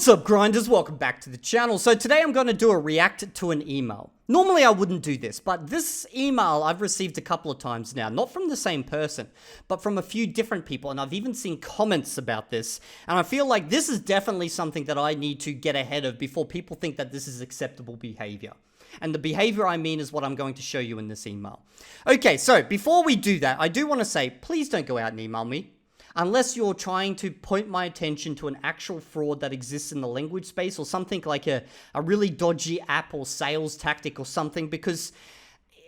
What's up, grinders? Welcome back to the channel. So today I'm going to do a react to an email. Normally I wouldn't do this, but this email I've received a couple of times now, not from the same person, but from a few different people, and I've even seen comments about this, and I feel like this is definitely something that I need to get ahead of before people think that this is acceptable behavior. And the behavior I mean is what I'm going to show you in this email. Okay, so before we do that, I do want to say, please don't go out and email me. Unless you're trying to point my attention to an actual fraud that exists in the language space or something like a really dodgy app or sales tactic or something, because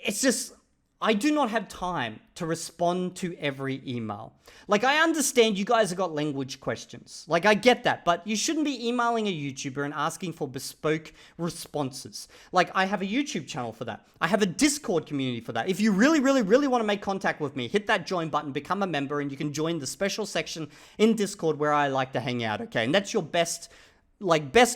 it's just, I do not have time to respond to every email. Like, I understand you guys have got language questions. Like, I get that, but you shouldn't be emailing a YouTuber and asking for bespoke responses. Like, I have a YouTube channel for that. I have a Discord community for that. If you really want to make contact with me, hit that join button, become a member, and you can join the special section in Discord where I like to hang out, okay? And that's your best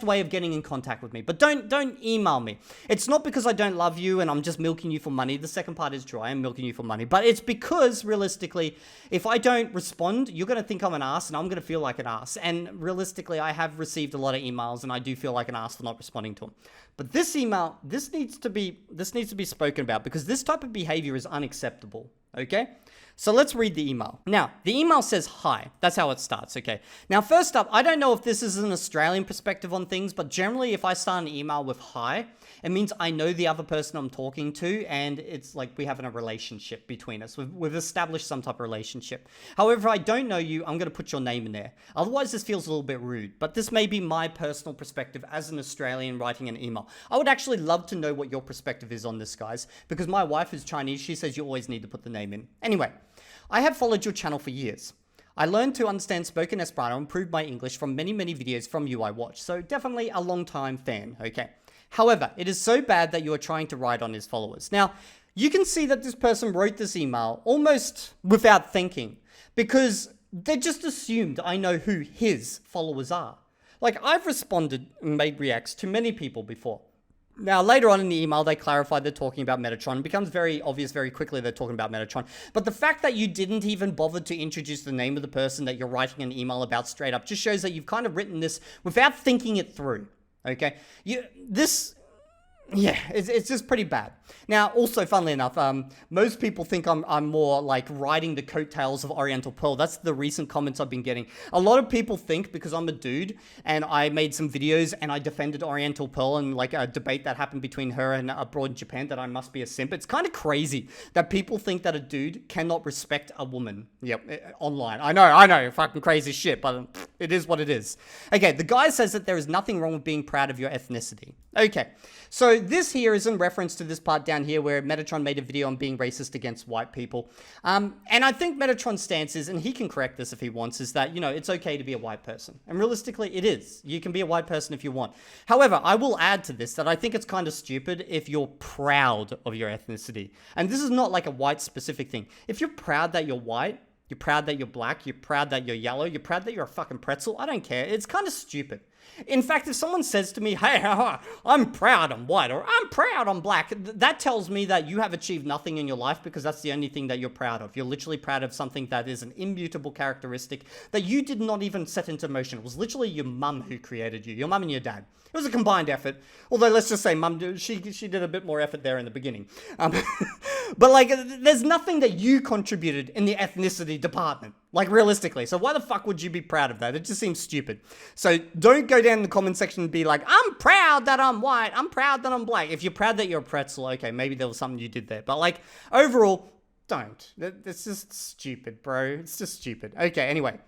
way of getting in contact with me. But don't email me. It's not because I don't love you and I'm just milking you for money. The second part is true. I am milking you for money. But it's because, realistically, if I don't respond, you're going to think I'm an ass and I'm going to feel like an ass. And realistically, I have received a lot of emails and I do feel like an ass for not responding to them. But this email, this needs to be spoken about because this type of behavior is unacceptable. Okay? So let's read the email. Now, the email says hi. That's how it starts, okay? Now, first up, I don't know if this is an Australian perspective on things, but generally if I start an email with hi, it means I know the other person I'm talking to, and it's like we have a relationship between us. We've established some type of relationship. However, if I don't know you, I'm going to put your name in there. Otherwise, this feels a little bit rude, but this may be my personal perspective as an Australian writing an email. I would actually love to know what your perspective is on this, guys, because my wife is Chinese. She says you always need to put the name in. Anyway, I have followed your channel for years. I learned to understand spoken Esperanto and improved my English from many videos from you I watch, so definitely a long-time fan, okay? However, it is so bad that you are trying to ride on his followers. Now, you can see that this person wrote this email almost without thinking, because they just assumed I know who his followers are. Like, I've responded and made reacts to many people before. Now, later on in the email, they clarified they're talking about Metatron. It becomes very obvious very quickly they're talking about Metatron. But the fact that you didn't even bother to introduce the name of the person that you're writing an email about straight up just shows that you've kind of written this without thinking it through. Okay? It's just pretty bad. Now, also, funnily enough, most people think I'm more like riding the coattails of Oriental Pearl. That's the recent comments I've been getting. A lot of people think because I'm a dude and I made some videos and I defended Oriental Pearl and like a debate that happened between her and abroad in Japan that I must be a simp. It's kind of crazy that people think that a dude cannot respect a woman. Yep, online. I know, fucking crazy shit, but it is what it is. Okay, the guy says that there is nothing wrong with being proud of your ethnicity. Okay, so this here is in reference to this part down here where Metatron made a video on being racist against white people. And I think Metatron's stance is, and he can correct this if he wants, is that, you know, it's okay to be a white person. And realistically, it is. You can be a white person if you want. However, I will add to this that I think it's kind of stupid if you're proud of your ethnicity. And this is not like a white specific thing. If you're proud that you're white, you're proud that you're black, you're proud that you're yellow, you're proud that you're a fucking pretzel, I don't care. It's kind of stupid. In fact, if someone says to me, hey, I'm proud I'm white, or I'm proud I'm black, that tells me that you have achieved nothing in your life because that's the only thing that you're proud of. You're literally proud of something that is an immutable characteristic that you did not even set into motion. It was literally your mum who created you, your mum and your dad. It was a combined effort. Although, let's just say mum, she did a bit more effort there in the beginning. But, like, there's nothing that you contributed in the ethnicity department. Like, realistically. So why the fuck would you be proud of that? It just seems stupid. So don't go down in the comment section and be like, I'm proud that I'm white. I'm proud that I'm black. If you're proud that you're a pretzel, okay, maybe there was something you did there. But, like, overall, don't. It's just stupid, bro. It's just stupid. Okay, anyway.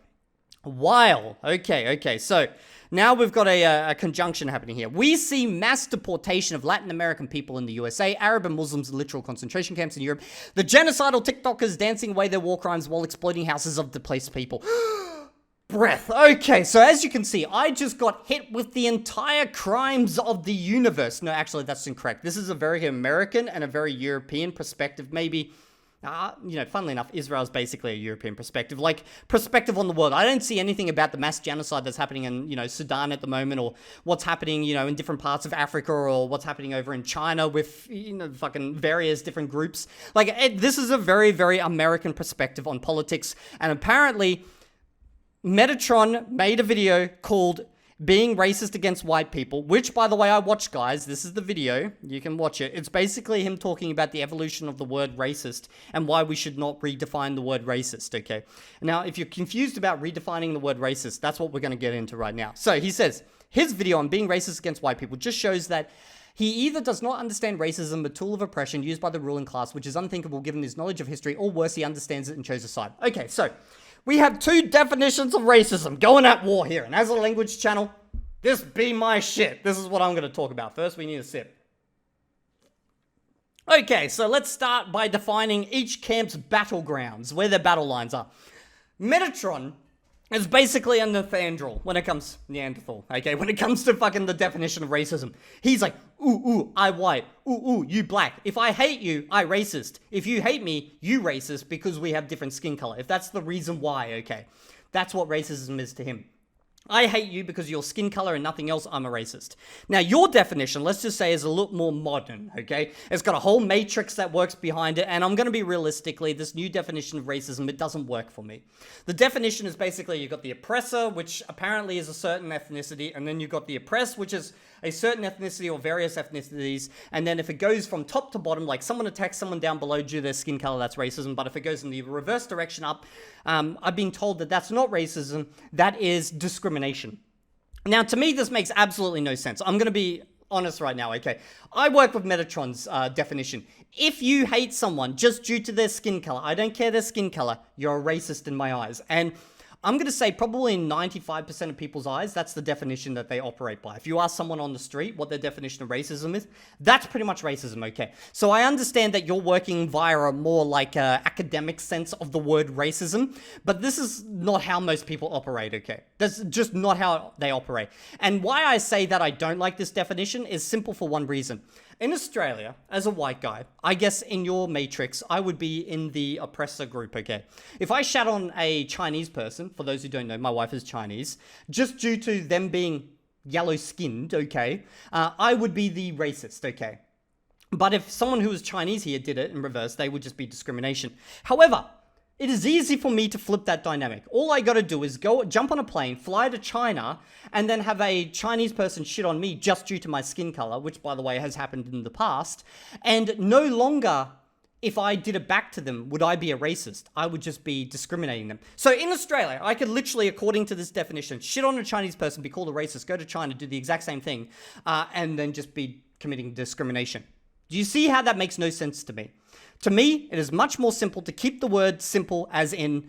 While. Okay. So now we've got a conjunction happening here. We see mass deportation of Latin American people in the USA, Arab and Muslims in literal concentration camps in Europe, the genocidal TikTokers dancing away their war crimes while exploiting houses of displaced people. Breath. Okay, so as you can see, I just got hit with the entire crimes of the universe. No, actually, that's incorrect. This is a very American and a very European perspective, maybe. You know, funnily enough, Israel is basically a European perspective, like perspective on the world. I don't see anything about the mass genocide that's happening in, you know, Sudan at the moment, or what's happening, you know, in different parts of Africa, or what's happening over in China with, you know, fucking various different groups. Like, this is a very American perspective on politics, and apparently Metatron made a video called being racist against white people, which, by the way, I watched, guys. This is the video. You can watch it. It's basically him talking about the evolution of the word racist and why we should not redefine the word racist, okay? Now, if you're confused about redefining the word racist, that's what we're going to get into right now. So he says, his video on being racist against white people just shows that he either does not understand racism, a tool of oppression used by the ruling class, which is unthinkable given his knowledge of history, or worse, he understands it and chose a side. Okay, so we have two definitions of racism going at war here. And as a language channel, this be my shit. This is what I'm going to talk about. First, we need a sip. Okay, so let's start by defining each camp's battlegrounds, where their battle lines are. Metatron is basically a Neanderthal when it comes Neanderthal, okay? When it comes to fucking the definition of racism. He's like, ooh, I white. Ooh, you black. If I hate you, I racist. If you hate me, you racist because we have different skin color. If that's the reason why, okay? That's what racism is to him. I hate you because of your skin color and nothing else, I'm a racist. Now, your definition, let's just say, is a little more modern, okay? It's got a whole matrix that works behind it, and I'm going to be realistically, this new definition of racism, it doesn't work for me. The definition is basically, you've got the oppressor, which apparently is a certain ethnicity, and then you've got the oppressed, which is a certain ethnicity or various ethnicities, and then if it goes from top to bottom, like someone attacks someone down below due to their skin color, that's racism, but if it goes in the reverse direction up, I've been told that that's not racism, that is discrimination. Now, to me, this makes absolutely no sense. I'm going to be honest right now, okay? I work with Metatron's definition. If you hate someone just due to their skin color, I don't care their skin color, you're a racist in my eyes. And I'm going to say probably in 95% of people's eyes, that's the definition that they operate by. If you ask someone on the street what their definition of racism is, that's pretty much racism, okay? So I understand that you're working via a more like academic sense of the word racism, but this is not how most people operate, okay? That's just not how they operate. And why I say that I don't like this definition is simple for one reason. In Australia, as a white guy, I guess in your matrix, I would be in the oppressor group, okay? If I shat on a Chinese person, for those who don't know, my wife is Chinese, just due to them being yellow-skinned, okay, I would be the racist, okay? But if someone who was Chinese here did it in reverse, they would just be discrimination. However, it is easy for me to flip that dynamic. All I gotta do is go jump on a plane, fly to China, and then have a Chinese person shit on me just due to my skin color, which, by the way, has happened in the past. And no longer, if I did it back to them, would I be a racist? I would just be discriminating them. So in Australia, I could literally, according to this definition, shit on a Chinese person, be called a racist, go to China, do the exact same thing, and then just be committing discrimination. Do you see how that makes no sense to me? To me, it is much more simple to keep the word simple, as in,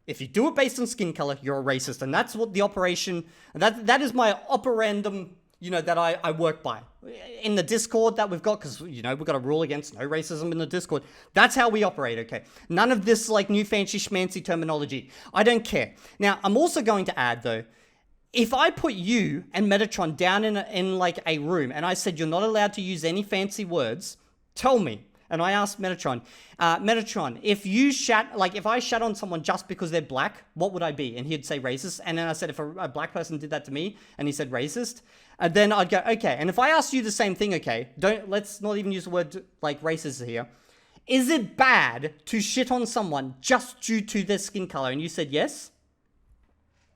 if you do it based on skin color, you're a racist. And that's what the operation, that is my operandum, that I work by. In the Discord that we've got, because, we've got a rule against no racism in the Discord. That's how we operate, okay? None of this, new fancy schmancy terminology. I don't care. Now, I'm also going to add, though, if I put you and Metatron down in a room, and I said you're not allowed to use any fancy words, tell me. And I asked Metatron, if I shat on someone just because they're black, what would I be? And he'd say racist. And then I said, if a black person did that to me and he said racist, then I'd go, okay. And if I asked you the same thing, okay, let's not even use the word racist here. Is it bad to shit on someone just due to their skin color? And you said yes.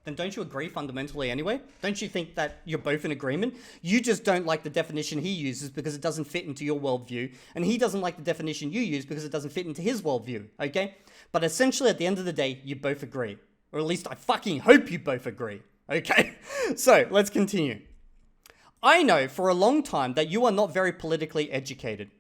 Then don't you agree fundamentally anyway? Don't you think that you're both in agreement? You just don't like the definition he uses because it doesn't fit into your worldview, and he doesn't like the definition you use because it doesn't fit into his worldview, okay? But essentially, at the end of the day, you both agree. Or at least I fucking hope you both agree, okay? So, let's continue. I know for a long time that you are not very politically educated.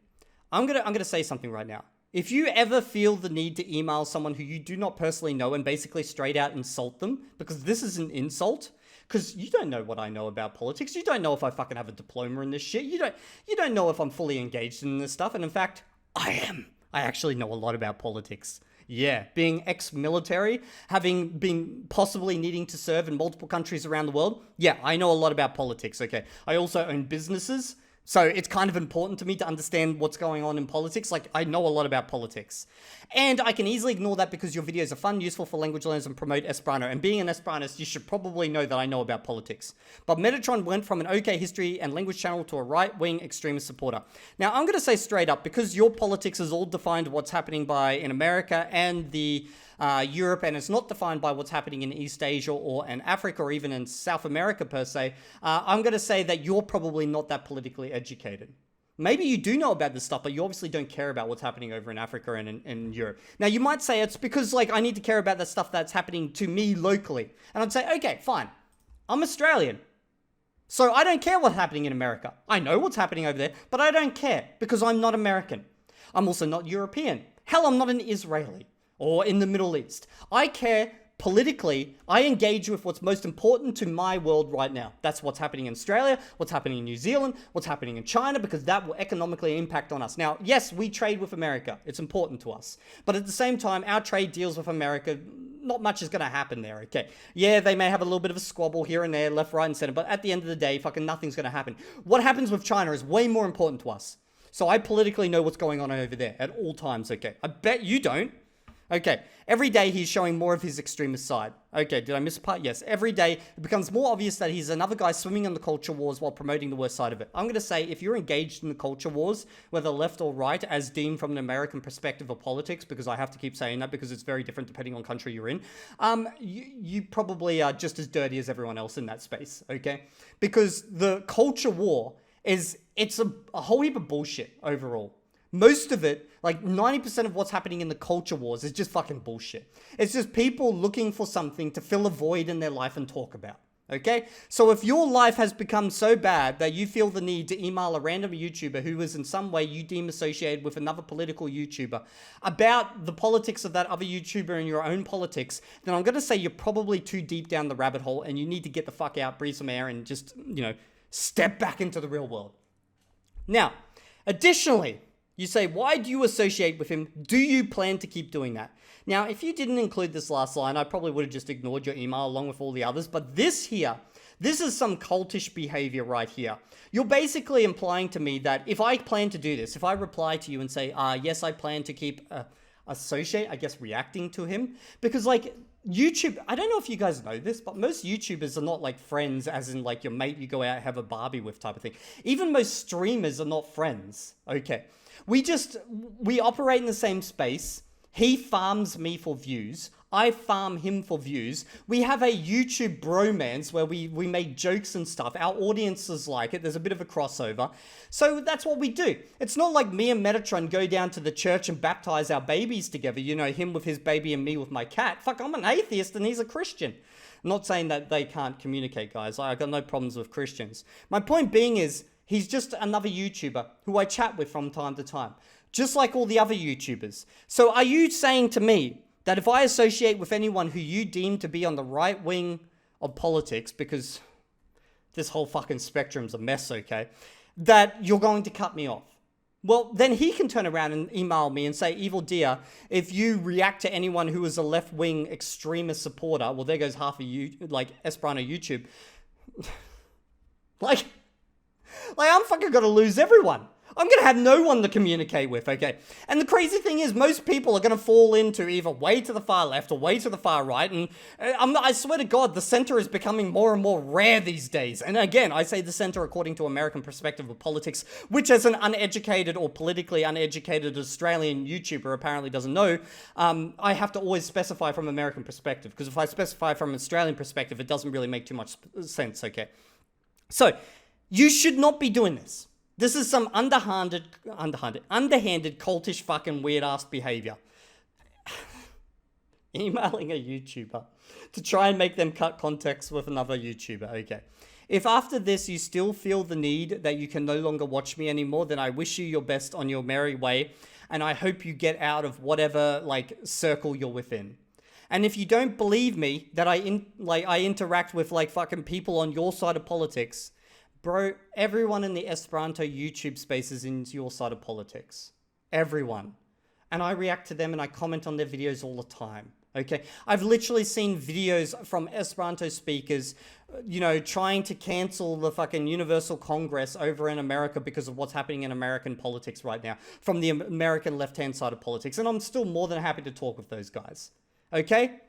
I'm gonna say something right now. If you ever feel the need to email someone who you do not personally know and basically straight out insult them, because this is an insult, because you don't know what I know about politics. You don't know if I fucking have a diploma in this shit. You don't know if I'm fully engaged in this stuff. And in fact, I am. I actually know a lot about politics. Yeah, being ex-military, having been possibly needing to serve in multiple countries around the world. Yeah, I know a lot about politics, okay? I also own businesses. So it's kind of important to me to understand what's going on in politics. I know a lot about politics. And I can easily ignore that because your videos are fun, useful for language learners, and promote Esperanto. And being an Esperantist, you should probably know that I know about politics. But Metatron went from an okay history and language channel to a right-wing extremist supporter. Now, I'm going to say straight up, because your politics is all defined what's happening in America and the Europe, and it's not defined by what's happening in East Asia or in Africa or even in South America per se, I'm going to say that you're probably not that politically educated. Maybe you do know about this stuff, but you obviously don't care about what's happening over in Africa and in Europe. Now, you might say it's because, like, I need to care about the stuff that's happening to me locally. And I'd say, okay, fine. I'm Australian. So I don't care what's happening in America. I know what's happening over there, but I don't care because I'm not American. I'm also not European. Hell, I'm not an Israeli or in the Middle East. I care politically. I engage with what's most important to my world right now. That's what's happening in Australia, what's happening in New Zealand, what's happening in China, because that will economically impact on us. Now, yes, we trade with America. It's important to us. But at the same time, our trade deals with America, not much is going to happen there, okay? Yeah, they may have a little bit of a squabble here and there, left, right, and center, but at the end of the day, fucking nothing's going to happen. What happens with China is way more important to us. So I politically know what's going on over there at all times, okay? I bet you don't. Okay, every day he's showing more of his extremist side. Okay, did I miss a part? Yes, every day it becomes more obvious that he's another guy swimming in the culture wars while promoting the worst side of it. I'm going to say if you're engaged in the culture wars, whether left or right, as deemed from an American perspective of politics, because I have to keep saying that because it's very different depending on country you're in, you probably are just as dirty as everyone else in that space, okay? Because the culture war it's a whole heap of bullshit overall. Most of it, like 90% of what's happening in the culture wars is just fucking bullshit. It's just people looking for something to fill a void in their life and talk about. Okay? So if your life has become so bad that you feel the need to email a random YouTuber who is in some way you deem associated with another political YouTuber about the politics of that other YouTuber and your own politics, then I'm going to say you're probably too deep down the rabbit hole and you need to get the fuck out, breathe some air, and just, step back into the real world. Now, additionally, you say, why do you associate with him? Do you plan to keep doing that? Now, if you didn't include this last line, I probably would have just ignored your email along with all the others. But this is some cultish behavior right here. You're basically implying to me that if I plan to do this, if I reply to you and say, yes, I plan to keep reacting to him. Because like YouTube, I don't know if you guys know this, but most YouTubers are not like friends as in like your mate you go out and have a Barbie with type of thing. Even most streamers are not friends. Okay. We operate in the same space. He farms me for views. I farm him for views. We have a YouTube bromance where we make jokes and stuff. Our audiences like it. There's a bit of a crossover. So that's what we do. It's not like me and Metatron go down to the church and baptize our babies together. Him with his baby and me with my cat. Fuck, I'm an atheist and he's a Christian. I'm not saying that they can't communicate, guys. I got no problems with Christians. My point being is, he's just another YouTuber who I chat with from time to time, just like all the other YouTubers. So are you saying to me that if I associate with anyone who you deem to be on the right wing of politics, because this whole fucking spectrum's a mess, okay, that you're going to cut me off? Well, then he can turn around and email me and say, Evildea, if you react to anyone who is a left-wing extremist supporter, well, there goes half of you, like Esperanto YouTube. Like, I'm fucking gonna lose everyone. I'm gonna have no one to communicate with, okay? And the crazy thing is, most people are gonna fall into either way to the far left or way to the far right, and I swear to God, the center is becoming more and more rare these days. And again, I say the center according to American perspective of politics, which as an uneducated or politically uneducated Australian YouTuber apparently doesn't know, I have to always specify from American perspective, because if I specify from Australian perspective, it doesn't really make too much sense, okay? So, you should not be doing this. This is some underhanded, cultish fucking weird-ass behavior. Emailing a YouTuber to try and make them cut context with another YouTuber, okay. If after this you still feel the need that you can no longer watch me anymore, then I wish you your best on your merry way, and I hope you get out of whatever, circle you're within. And if you don't believe me that I interact with, fucking people on your side of politics, bro, everyone in the Esperanto YouTube space is in your side of politics. Everyone. And I react to them and I comment on their videos all the time. Okay? I've literally seen videos from Esperanto speakers, trying to cancel the fucking Universal Congress over in America because of what's happening in American politics right now, from the American left-hand side of politics. And I'm still more than happy to talk with those guys. Okay?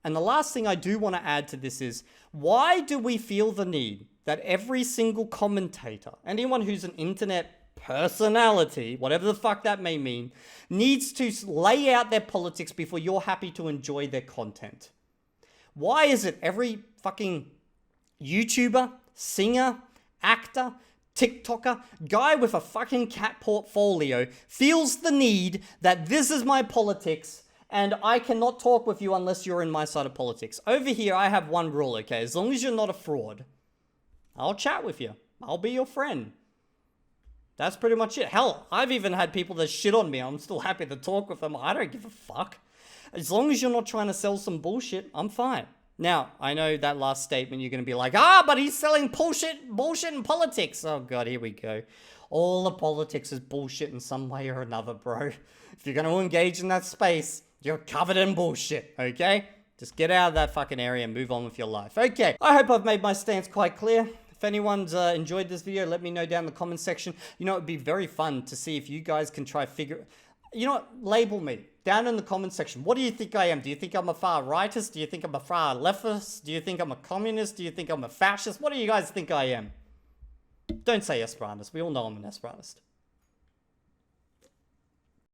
And the last thing I do want to add to this is, why do we feel the need that every single commentator, anyone who's an internet personality, whatever the fuck that may mean, needs to lay out their politics before you're happy to enjoy their content? Why is it every fucking YouTuber, singer, actor, TikToker, guy with a fucking cat portfolio feels the need that this is my politics and I cannot talk with you unless you're in my side of politics? Over here, I have one rule, okay? As long as you're not a fraud, I'll chat with you. I'll be your friend. That's pretty much it. Hell, I've even had people that shit on me. I'm still happy to talk with them. I don't give a fuck. As long as you're not trying to sell some bullshit, I'm fine. Now, I know that last statement, you're going to be like, but he's selling bullshit and politics. Oh, God, here we go. All the politics is bullshit in some way or another, bro. If you're going to engage in that space, you're covered in bullshit, okay? Just get out of that fucking area and move on with your life. Okay, I hope I've made my stance quite clear. If anyone's enjoyed this video, let me know down in the comment section. You know, it'd be very fun to see if you guys can try figure... You know what? Label me down in the comment section. What do you think I am? Do you think I'm a far rightist? Do you think I'm a far leftist? Do you think I'm a communist? Do you think I'm a fascist? What do you guys think I am? Don't say Esperantist. We all know I'm an Esperantist.